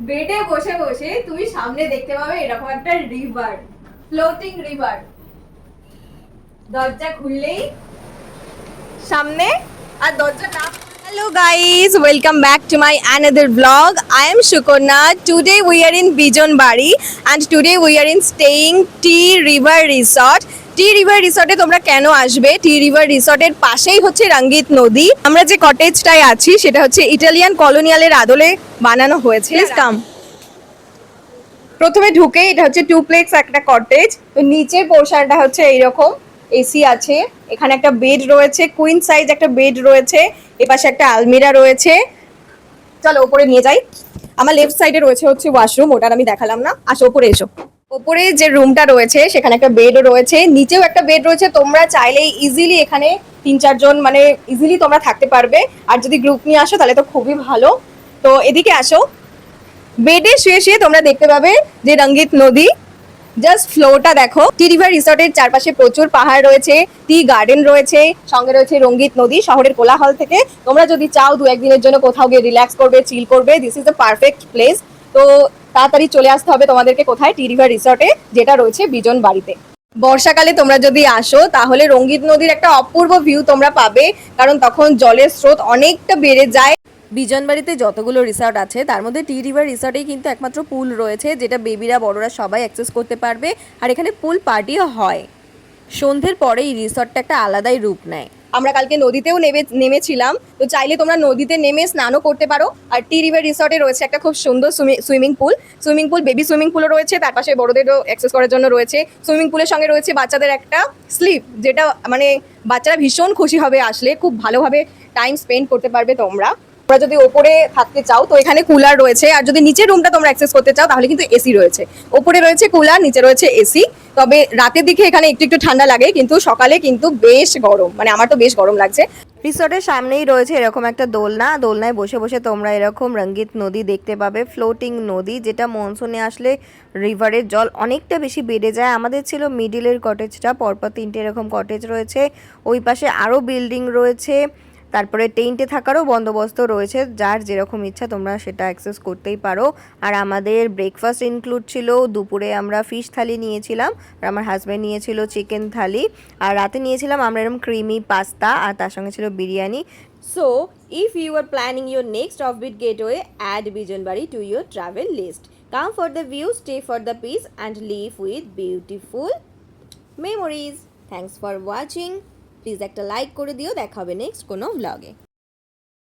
বেডে বসে বসে তুমি সামনে দেখতে পাবে এরকম একটা রিভার, ফ্লোটিং রিভার। দরজা খুললেই সামনে, আর দরজা না। Hello guys, welcome back to my another vlog. I am Shukorna. Today we are in Bijonbari and today we are in staying Tea River Resort. T river রিসর্টে তোমরা কেন আসবে? টি রিভার রিসর্টের পাশেই হচ্ছে রঙ্গিত নদী। আমরা যে কটেজটায় আছি সেটা হচ্ছে ইটালিয়ান কলোনিয়ালের আদলে বানানো হয়েছে। Please come. প্রথমে ঢুকে এটা হচ্ছে টুপ্লেক্স একটা কটেজ। তো নিচের পোর্শনটা হচ্ছে এইরকম, এসি আছে, এখানে একটা বেড রয়েছে, কুইন সাইজ একটা বেড রয়েছে, এপাশে একটা আলমিরা রয়েছে। চলো উপরে নিয়ে যাই। আমার লেফট সাইডে রয়েছে হচ্ছে ওয়াশরুম, ওটার আমি দেখালাম না। আসো উপরে এসো। উপরে যে রুমটা রয়েছে সেখানে একটা বেডও রয়েছে, নিচেও একটা বেড রয়েছে। তোমরা চাইলে ইজিলি এখানে 3-4 জন মানে ইজিলি তোমরা থাকতে পারবে। আর যদি গ্রুপ নিয়ে আসো তাহলে তো খুবই ভালো। তো এদিকে আসো। বেডে শুয়ে শুয়ে তোমরা দেখতে পাবে যে রঙ্গিত নদী। জাস্ট ফ্লোটা দেখো। টি রিভার রিসর্টের চারপাশে প্রচুর পাহাড় রয়েছে, টি গার্ডেন রয়েছে, সঙ্গে রয়েছে রঙ্গিত নদী। শহরের কোলাহল থেকে তোমরা যদি চাও 2-1 দিনের জন্য কোথাও গিয়ে রিল্যাক্স করবে, চিল করবে, this is the perfect place. তো তাড়াতাড়ি চলে আসতে হবে তোমাদেরকে কোথায়? টি রিভার রিসর্টে, যেটা রয়েছে বিজনবাড়িতে। বর্ষাকালে তোমরা যদি আসো তাহলে রঙ্গিত নদীর একটা অপূর্ব ভিউ তোমরা পাবে, কারণ তখন জলের স্রোত অনেকটা বেড়ে যায়। বিজনবাড়িতে যতগুলো রিসর্ট আছে তার মধ্যে টি রিভার রিসর্টেই কিন্তু একমাত্র পুল রয়েছে, যেটা বেবিরা বড়রা সবাই অ্যাক্সেস করতে পারবে। আর এখানে পুল পার্টিও হয়। সন্ধ্যের পরে এই রিসর্টটা একটা আলাদাই রূপ নেয়। আমরা কালকে নদীতেও নেমেছিলাম, তো চাইলে তোমরা নদীতে নেমে স্নানও করতে পারো। আর টি রিভার রিসর্টে রয়েছে একটা খুব সুন্দর সুইমিং পুল, বেবি সুইমিং পুলও রয়েছে, তার পাশে বড়দেরও অ্যাক্সেস করার জন্য রয়েছে। সুইমিং পুলের সঙ্গে রয়েছে বাচ্চাদের একটা স্লিপ, যেটা মানে বাচ্চারা ভীষণ খুশি হবে আসলে, খুব ভালোভাবে টাইম স্পেন্ড করতে পারবে তোমরা। তোমরা যদি ওপরে থাকতে চাও তো এখানে কুলার রয়েছে, আর যদি নিচের রুমটা তোমরা অ্যাক্সেস করতে চাও তাহলে কিন্তু এসি রয়েছে। ওপরে রয়েছে কুলার, নিচে রয়েছে এসি। তবে রাতের দিকে এখানে একটু একটু ঠান্ডা লাগে, কিন্তু সকালে কিন্তু বেশ গরম, মানে আমার তো বেশ গরম লাগছে। রিসর্টের সামনেই রয়েছে এরকম একটা দোলনা, দোলনায় বসে বসে তোমরা এরকম রঙ্গিত নদী দেখতে পাবে, ফ্লোটিং নদী, যেটা মনসুনে আসলে রিভারের জল অনেকটা বেশি বেড়ে যায়। আমাদের ছিল মিডিলের কটেজটা, পরপর 3টে এরকম কটেজ রয়েছে, ওই পাশে আরও বিল্ডিং রয়েছে, তারপরে টেন্টে থাকারও বন্দোবস্ত রয়েছে। যার যেরকম ইচ্ছা তোমরা সেটা অ্যাক্সেস করতেই পারো। আর আমাদের ব্রেকফাস্ট ইনক্লুড ছিল, দুপুরে আমরা ফিশ থালি নিয়েছিলাম, আর আমার হাজব্যান্ড নিয়েছিল চিকেন থালি, আর রাতে নিয়েছিলাম আমরা এরকম ক্রিমি পাস্তা, আর তার সঙ্গে ছিল biryani. So if you are planning your next offbeat getaway, add Bijanbari to your travel list. Come for the view, stay for the peace and leave with beautiful memories. Thanks for watching. Please একটা like করে দিও। দেখা হবে next কোনো ব্লগে।